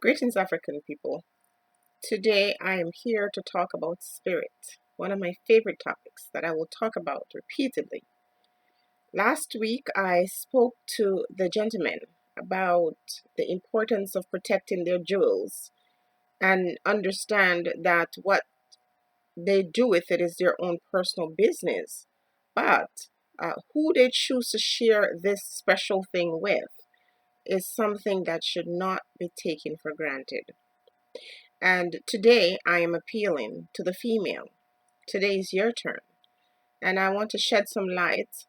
Greetings, African people. Today I am here to talk about spirit, one of my favorite topics that I will talk about repeatedly. Last week I spoke to the gentleman about the importance of protecting their jewels and understand that what they do with it is their own personal business. But who they choose to share this special thing with is something that should not be taken for granted. And today I am appealing to the female. Today is your turn. And I want to shed some light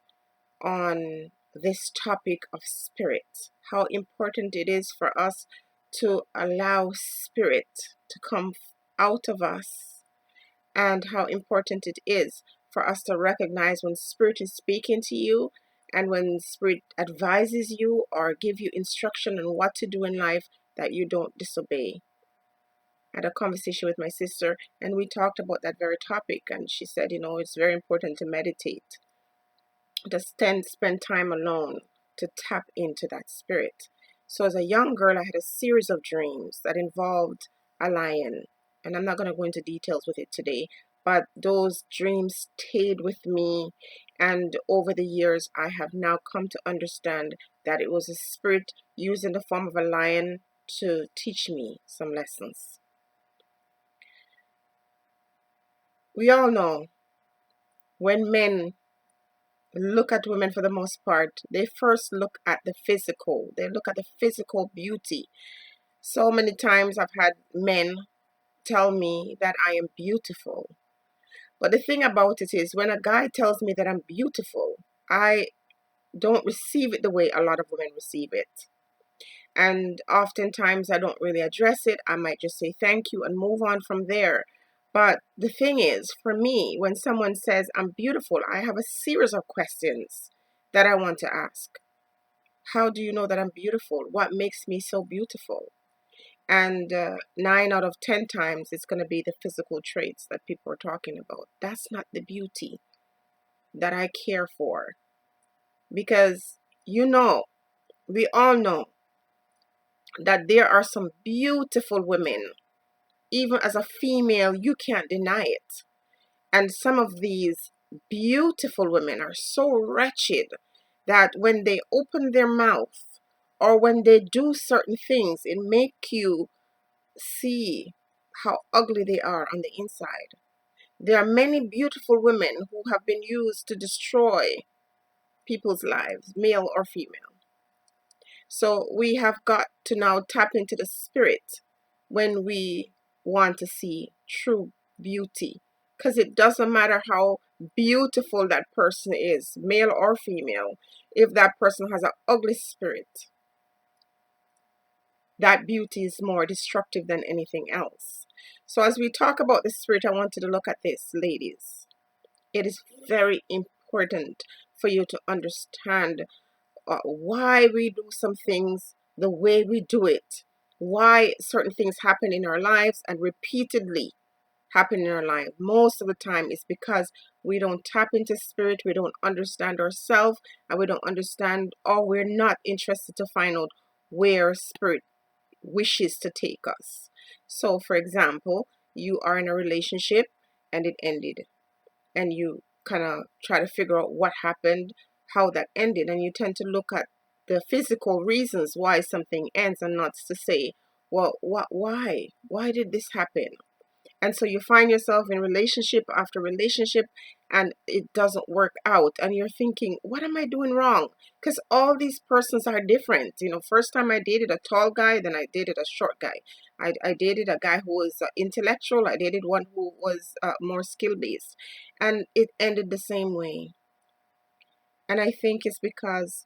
on this topic of spirit. How important it is for us to allow spirit to come out of us, and how important it is for us to recognize when spirit is speaking to you and when spirit advises you or give you instruction on what to do in life, that you don't disobey. Had a conversation with my sister and we talked about that very topic, and she said, it's very important to meditate, to spend time alone, to tap into that spirit. So as a young girl, I had a series of dreams that involved a lion, and I'm not going to go into details with it today, but those dreams stayed with me, and over the years I have now come to understand that it was a spirit used in the form of a lion to teach me some lessons. We all know when men look at women, for the most part, they first look at the physical. They look at the physical beauty. So many times I've had men tell me that I am beautiful. But the thing about it is, when a guy tells me that I'm beautiful, I don't receive it the way a lot of women receive it. And oftentimes I don't really address it. I might just say thank you and move on from there. But the thing is, for me, when someone says I'm beautiful, I have a series of questions that I want to ask. How do you know that I'm beautiful? What makes me so beautiful? And 9 out of 10 times, it's going to be the physical traits that people are talking about. That's not the beauty that I care for. Because, we all know that there are some beautiful women. Even as a female, you can't deny it. And some of these beautiful women are so wretched that when they open their mouth or when they do certain things, it make you see how ugly they are on the inside. There are many beautiful women who have been used to destroy people's lives, male or female. So we have got to now tap into the spirit when we want to see true beauty. Because it doesn't matter how beautiful that person is, male or female, if that person has an ugly spirit, that beauty is more destructive than anything else. So as we talk about the spirit, I wanted to look at this, ladies. It is very important for you to understand why we do some things the way we do it, why certain things happen in our lives and repeatedly happen in our life. Most of the time it's because we don't tap into spirit, we don't understand ourselves, and we don't understand, or we're not interested to find out where spirit wishes to take us. So for example, you are in a relationship and it ended, and you kind of try to figure out what happened, how that ended, and you tend to look at the physical reasons why something ends and not to say, well, why did this happen? And so you find yourself in relationship after relationship and it doesn't work out, and you're thinking, what am I doing wrong? Because all these persons are different. First time I dated a tall guy, then I dated a short guy. I dated a guy who was intellectual. I dated one who was more skill based, and it ended the same way. And I think it's because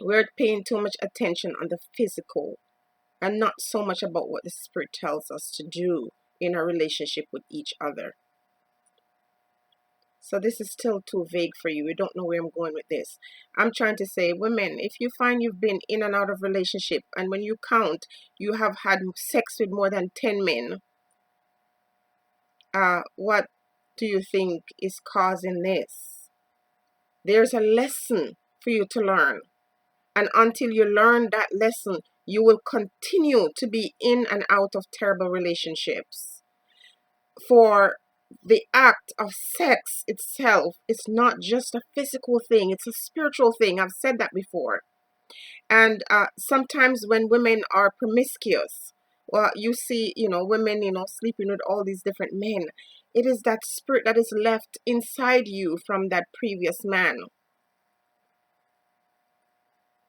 we're paying too much attention on the physical and not so much about what the spirit tells us to do in our relationship with each other. So this is still too vague for you. You don't know where I'm going with this. I'm trying to say, women, if you find you've been in and out of relationship, and when you count, you have had sex with more than 10 men, what do you think is causing this? There's a lesson for you to learn. And until you learn that lesson, you will continue to be in and out of terrible relationships. For the act of sex itself is not just a physical thing, it's a spiritual thing. I've said that before. And sometimes when women are promiscuous, well, you see, women, sleeping with all these different men. It is that spirit that is left inside you from that previous man.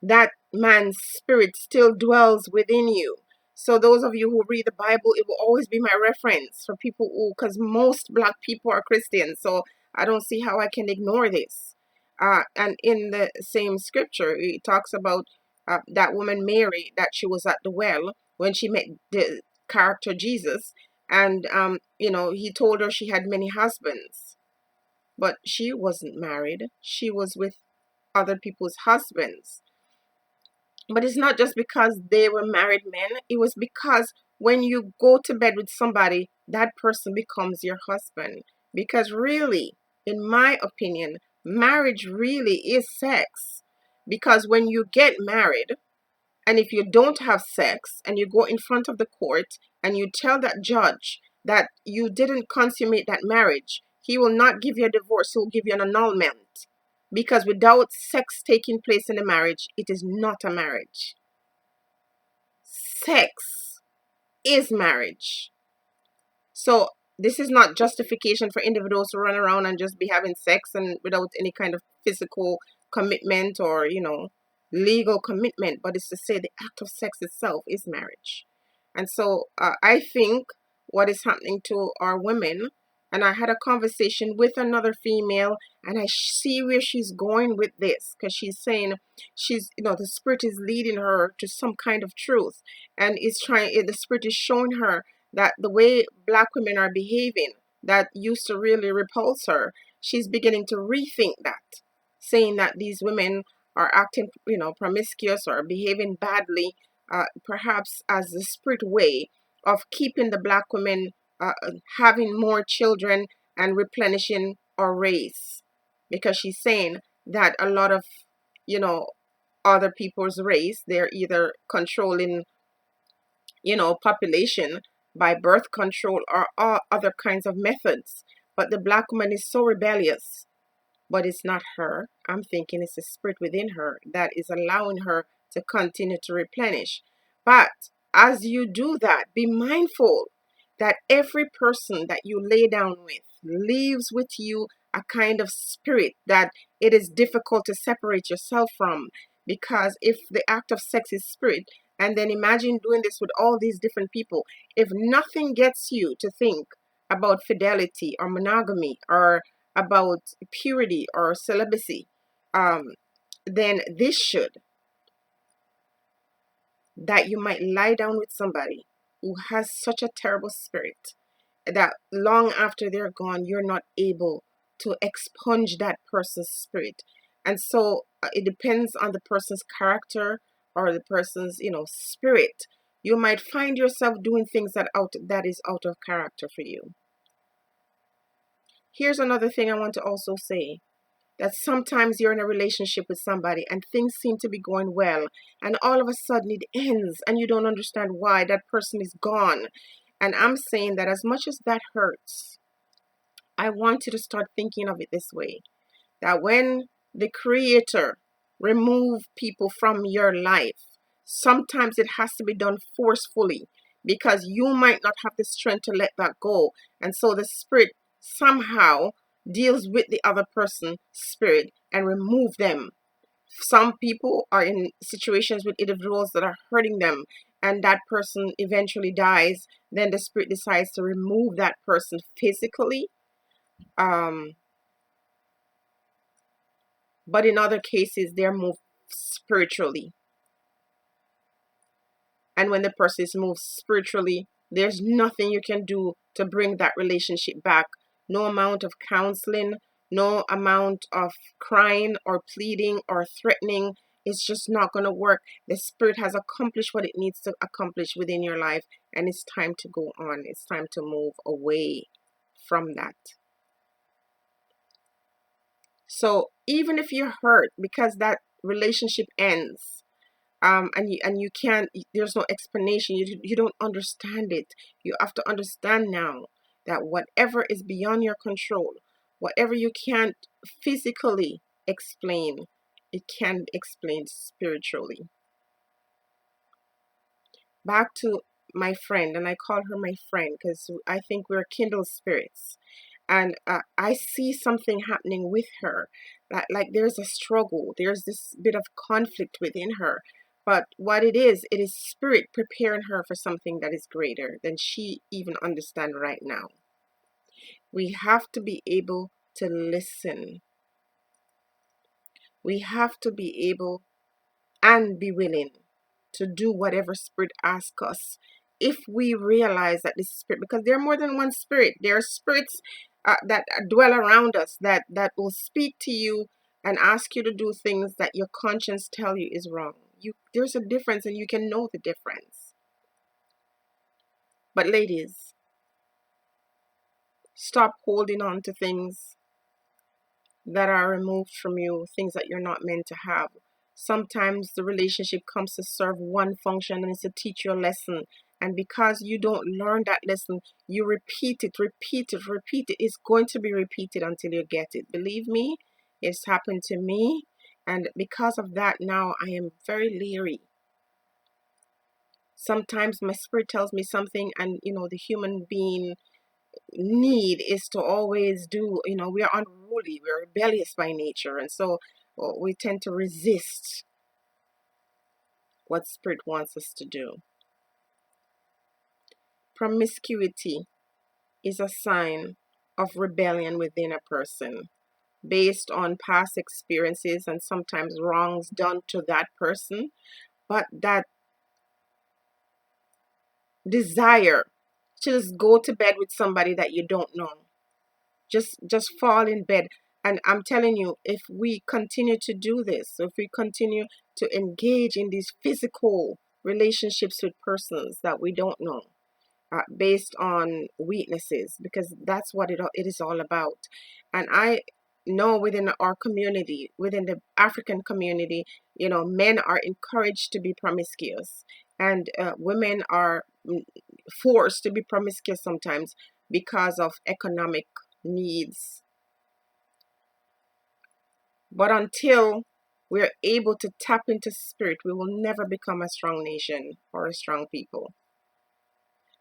That man's spirit still dwells within you. So those of you who read the Bible, it will always be my reference for people who, because most black people are Christians, so I don't see how I can ignore this. And in the same scripture, it talks about that woman Mary, that she was at the well when she met the character Jesus, and he told her she had many husbands, but she wasn't married. She was with other people's husbands. But it's not just because they were married men. It was because when you go to bed with somebody, that person becomes your husband. Because really, in my opinion, marriage really is sex. Because when you get married, and if you don't have sex, and you go in front of the court, and you tell that judge that you didn't consummate that marriage, he will not give you a divorce, he'll give you an annulment. Because without sex taking place in a marriage, it is not a marriage. Sex is marriage. So this is not justification for individuals to run around and just be having sex and without any kind of physical commitment or, legal commitment, but it's to say the act of sex itself is marriage. And so I think what is happening to our women, and I had a conversation with another female, and I see where she's going with this, because she's saying the spirit is leading her to some kind of truth, and the spirit is showing her that the way black women are behaving, that used to really repulse her, she's beginning to rethink that, saying that these women are acting, promiscuous or behaving badly, perhaps as the spirit way of keeping the black women having more children and replenishing our race. Because she's saying that a lot of, other people's race, they're either controlling, population by birth control or all other kinds of methods. But the black woman is so rebellious, but it's not her. I'm thinking it's a spirit within her that is allowing her to continue to replenish. But as you do that, be mindful that every person that you lay down with leaves with you a kind of spirit that it is difficult to separate yourself from. Because if the act of sex is spirit, and then imagine doing this with all these different people, if nothing gets you to think about fidelity or monogamy or about purity or celibacy, then this should, that you might lie down with somebody who has such a terrible spirit that long after they're gone, you're not able to expunge that person's spirit. And so it depends on the person's character or the person's, spirit. You might find yourself doing things that is out of character for you. Here's another thing I want to also say, that sometimes you're in a relationship with somebody and things seem to be going well, and all of a sudden it ends and you don't understand why that person is gone. And I'm saying that as much as that hurts, I want you to start thinking of it this way, that when the Creator remove people from your life, sometimes it has to be done forcefully, because you might not have the strength to let that go. And so the spirit somehow deals with the other person's spirit and remove them. Some people are in situations with individuals that are hurting them, and that person eventually dies. Then the spirit decides to remove that person physically. But in other cases, they're moved spiritually. And when the person is moved spiritually, there's nothing you can do to bring that relationship back. No amount of counseling, no amount of crying or pleading or threatening. It's just not going to work. The spirit has accomplished what it needs to accomplish within your life, and it's time to go on. It's time to move away from that. So even if you're hurt because that relationship ends, And you can't, there's no explanation, you don't understand it. You have to understand now that whatever is beyond your control, whatever you can't physically explain, it can be explained spiritually. Back to my friend, and I call her my friend because I think we're kindred spirits. And I see something happening with her, that like there's a struggle, there's this bit of conflict within her. But what it is spirit preparing her for something that is greater than she even understand right now. We have to be able to listen. We have to be able and be willing to do whatever spirit asks us. If we realize that this spirit, because there are more than one spirit, there are spirits that dwell around us, that will speak to you and ask you to do things that your conscience tell you is wrong. There's a difference, and you can know the difference. But ladies, stop holding on to things that are removed from you, things that you're not meant to have. Sometimes the relationship comes to serve one function, and it's to teach you a lesson. And because you don't learn that lesson, you repeat it, repeat it, repeat it. It's going to be repeated until you get it. Believe me, it's happened to me. And because of that, now I am very leery. Sometimes my spirit tells me something, and the human being need is to always do, we are unruly, we're rebellious by nature, and so we tend to resist what spirit wants us to do. Promiscuity is a sign of rebellion within a person based on past experiences and sometimes wrongs done to that person, but that desire to just go to bed with somebody that you don't know, just fall in bed. And I'm telling you, if we continue to do this, if we continue to engage in these physical relationships with persons that we don't know, based on weaknesses, because that's what it is all about. And I know within our community, within the African community, men are encouraged to be promiscuous, and women are forced to be promiscuous sometimes because of economic needs. But until we're able to tap into spirit, we will never become a strong nation or a strong people.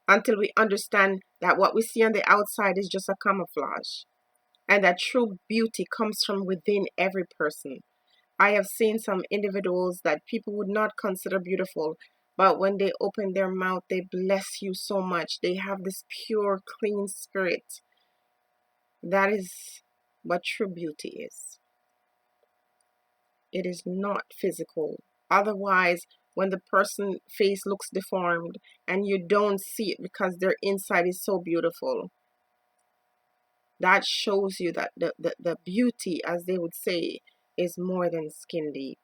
Until we understand that what we see on the outside is just a camouflage, and that true beauty comes from within every person. I have seen some individuals that people would not consider beautiful, but when they open their mouth, they bless you so much. They have this pure, clean spirit. That is what true beauty is. It is not physical. Otherwise, when the person face looks deformed and you don't see it because their inside is so beautiful, that shows you that the beauty, as they would say, is more than skin deep.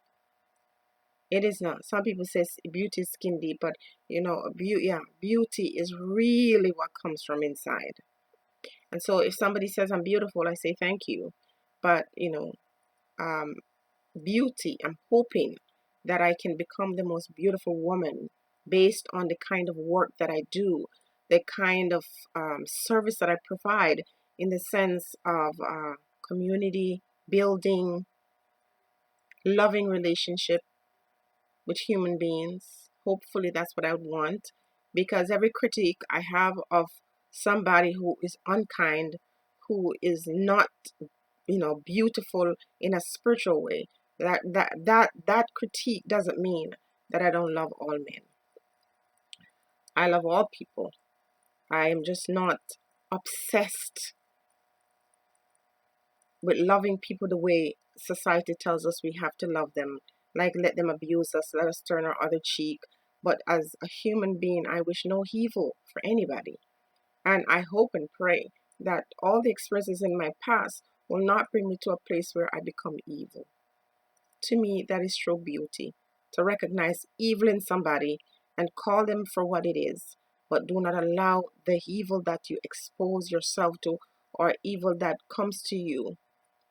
It is not. Some people say beauty is skin deep, but beauty is really what comes from inside. And so if somebody says I'm beautiful, I say thank you. But um, beauty, I'm hoping that I can become the most beautiful woman based on the kind of work that I do, the kind of service that I provide, in the sense of community building, loving relationship with human beings. Hopefully, that's what I would want, because every critique I have of somebody who is unkind, who is not, beautiful in a spiritual way, that critique doesn't mean that I don't love all men. I love all people. I am just not obsessed with loving people the way society tells us we have to love them. Like, let them abuse us, let us turn our other cheek. But as a human being, I wish no evil for anybody. And I hope and pray that all the experiences in my past will not bring me to a place where I become evil. To me, that is true beauty. To recognize evil in somebody and call them for what it is, but do not allow the evil that you expose yourself to, or evil that comes to you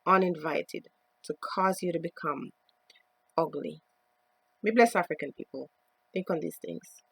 uninvited, to cause you to become ugly. We bless African people. Think on these things.